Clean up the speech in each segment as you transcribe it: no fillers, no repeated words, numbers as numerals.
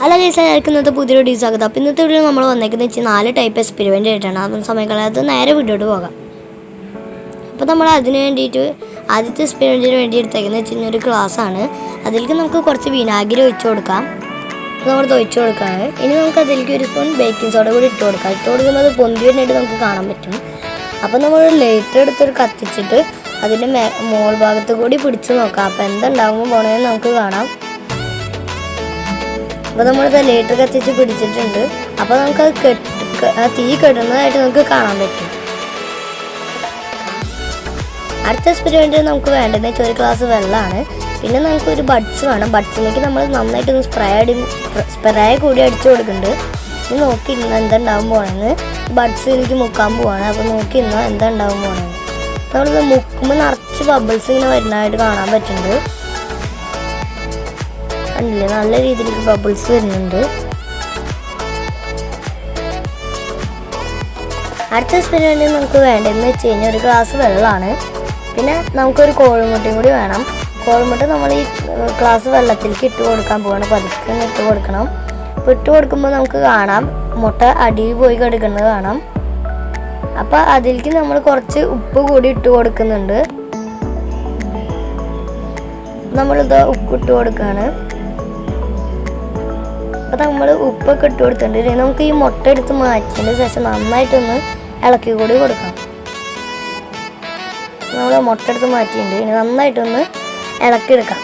അല്ല ഗൈസ്, ഇന്നത്തെ പുതിയൊരു ഡീസ് ആകുന്നത്. അപ്പോൾ ഇന്നത്തെ വീഡിയോ നമ്മൾ വന്നേക്കുന്നത് വെച്ചാൽ 4 ടൈപ്പ് എക്സ്പെരിമെൻ്റ് ആയിട്ടാണ്. അതൊന്നും സമയം കളയാതെ നേരെ വീഡിയോട്ട് പോകാം. അപ്പോൾ നമ്മൾ അതിന് വേണ്ടിയിട്ട് ആദ്യത്തെ എക്സ്പെരിമെൻറ്റിന് വേണ്ടി എടുത്തേക്കുന്നത് വെച്ച് കഴിഞ്ഞാൽ ഒരു ഗ്ലാസ്സാണ്. അതിലേക്ക് നമുക്ക് കുറച്ച് വിനാഗിരി ഒഴിച്ച് കൊടുക്കാം. നമ്മൾ ഒഴിച്ച് കൊടുക്കുകയാണ്. ഇനി നമുക്ക് അതിലേക്ക് ഒരു സ്പൂൺ ബേക്കിംഗ് സോഡ കൂടി ഇട്ട് കൊടുക്കാം. ഇട്ട് കൊടുക്കുമ്പോൾ അത് പൊന്തി വരുന്നതായിട്ട് നമുക്ക് കാണാൻ പറ്റും. അപ്പോൾ നമ്മൾ ലൈറ്റർ എടുത്തൊരു കത്തിച്ചിട്ട് അതിൻ്റെ മോൾ ഭാഗത്ത് കൂടി പിടിച്ച് നോക്കാം. അപ്പോൾ എന്തുണ്ടാകുമ്പോൾ പോകണമെന്ന് നമുക്ക് കാണാം. അപ്പോൾ നമ്മളിത് ലൈറ്റർ കത്തിച്ച് പിടിച്ചിട്ടുണ്ട്. അപ്പോൾ നമുക്കത് തീ കെടുന്നതായിട്ട് നമുക്ക് കാണാൻ പറ്റും. അടുത്ത എക്സ്പെരിമെൻറ്റിൽ നമുക്ക് വേണ്ടതെന്ന് വെച്ചാൽ ഒരു ഗ്ലാസ് വെള്ളമാണ്. പിന്നെ നമുക്കൊരു ബഡ്സ് വേണം. ബഡ്സിലേക്ക് നമ്മൾ നന്നായിട്ടൊന്ന് സ്പ്രേ കൂടി അടിച്ചു കൊടുക്കുന്നുണ്ട്. ഇത് നോക്കി ഇന്ന് എന്തുണ്ടാവും പോകണമെന്ന് ബഡ്സിലേക്ക് മുക്കാൻ പോവാണ്. അപ്പോൾ നോക്കി ഇന്ന് എന്തുണ്ടാവും പോകണമെന്ന് നമ്മളിത് മുക്കുമ്പോൾ നിറച്ച് ബബിൾസ് ഇങ്ങനെ വരുന്നതായിട്ട് കാണാൻ പറ്റുന്നുണ്ട്. കണ്ടില്ലേ, നല്ല രീതിയിലേക്ക് ബബിൾസ് വരുന്നുണ്ട്. അടുത്ത എക്സ്പെരിമെൻറ്റിൽ നമുക്ക് വേണ്ടതെന്ന് വെച്ച് കഴിഞ്ഞാൽ ഒരു ഗ്ലാസ് വെള്ളമാണ്. പിന്നെ നമുക്കൊരു കോഴിമുട്ടയും കൂടി വേണം. കോഴിമുട്ട നമ്മൾ ഈ ഗ്ലാസ് വെള്ളത്തിലേക്ക് ഇട്ട് കൊടുക്കാൻ പോവാണ്. പതുക്കെ ഇട്ട് കൊടുക്കണം. അപ്പോൾ ഇട്ട് കൊടുക്കുമ്പോൾ നമുക്ക് കാണാം മുട്ട അടിയിൽ പോയി കിടക്കുന്നത് കാണാം. അപ്പോൾ അതിലേക്ക് നമ്മൾ കുറച്ച് ഉപ്പ് കൂടി ഇട്ട് കൊടുക്കുന്നുണ്ട്. നമ്മളിത് ഉപ്പിട്ട് കൊടുക്കുകയാണ്. അപ്പോൾ നമ്മൾ ഉപ്പൊക്കെ ഇട്ട് കൊടുത്തിട്ടുണ്ട്. നമുക്ക് ഈ മുട്ട എടുത്ത് മാറ്റിയതിന് ശേഷം നന്നായിട്ടൊന്ന് ഇളക്കി കൂടി കൊടുക്കാം. നമ്മൾ മുട്ട എടുത്ത് മാറ്റിയിട്ടുണ്ട്. ഇനി നന്നായിട്ടൊന്ന് ഇളക്കിയെടുക്കാം.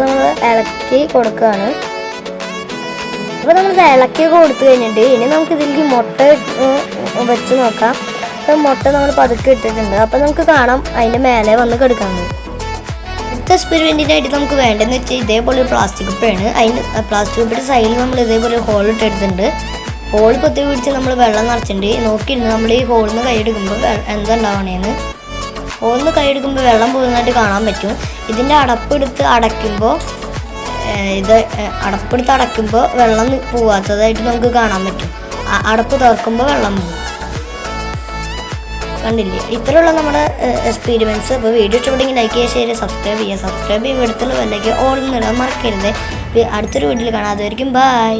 നമ്മൾ ഇളക്കി കൊടുക്കുകയാണ്. അപ്പോൾ നമ്മളിത് ഇളക്കിയൊക്കെ കൊടുത്തു കഴിഞ്ഞിട്ട് ഇനി നമുക്ക് ഇതിലേക്ക് മുട്ട വെച്ച് നോക്കാം. അപ്പോൾ മുട്ട നമ്മൾ പതുക്കെ ഇട്ടിട്ടുണ്ട്. അപ്പോൾ നമുക്ക് കാണാം അതിൻ്റെ മേലെ വന്ന് കിടക്കുന്നത്. അടുത്ത എക്സ്പെരിമെൻറ്റിനായിട്ട് നമുക്ക് വേണ്ടതെന്ന് വെച്ചാൽ ഇതേപോലെ ഒരു പ്ലാസ്റ്റിക് കുപ്പയാണ്. അതിന് പ്ലാസ്റ്റിക് കുപ്പിയുടെ സൈഡിൽ നമ്മൾ ഇതേപോലെ ഹോൾ ഇട്ടെടുത്തിട്ടുണ്ട്. ഹോൾ പൊത്തി പിടിച്ച് നമ്മൾ വെള്ളം നിറച്ചിട്ടുണ്ട്. നോക്കിയിരുന്നു നമ്മൾ ഈ ഹോളിൽ നിന്ന് കൈയെടുക്കുമ്പോൾ എന്തുണ്ടാവണേന്ന്. ഹോളിൽ നിന്ന് കൈയെടുക്കുമ്പോൾ വെള്ളം പോകുന്നതായിട്ട് കാണാൻ പറ്റും. ഇതിൻ്റെ അടപ്പെടുത്ത് അടയ്ക്കുമ്പോൾ വെള്ളം പോവാത്തതായിട്ട് നമുക്ക് കാണാൻ പറ്റും. അടപ്പ് തുറക്കുമ്പോൾ വെള്ളം പോകും. കണ്ടില്ലേ, ഇത്രയുള്ള നമ്മുടെ എക്സ്പീരിമെൻറ്റ്സ്. അപ്പോൾ വീഡിയോ ഇഷ്ടപ്പെട്ടെങ്കിൽ ലൈക്ക് ചെയ്യുക, ഷെയർ ചെയ്യുക, സബ്സ്ക്രൈബ് ചെയ്യുക. സബ്സ്ക്രൈബ് ചെയ്യുമ്പോൾ എടുത്തുള്ള വല്ലേക്ക് ഓൾ നിടാൻ മറക്കരുത്. അടുത്തൊരു വീഡിയോയിൽ കാണാം. അതുവരെയും ബൈ.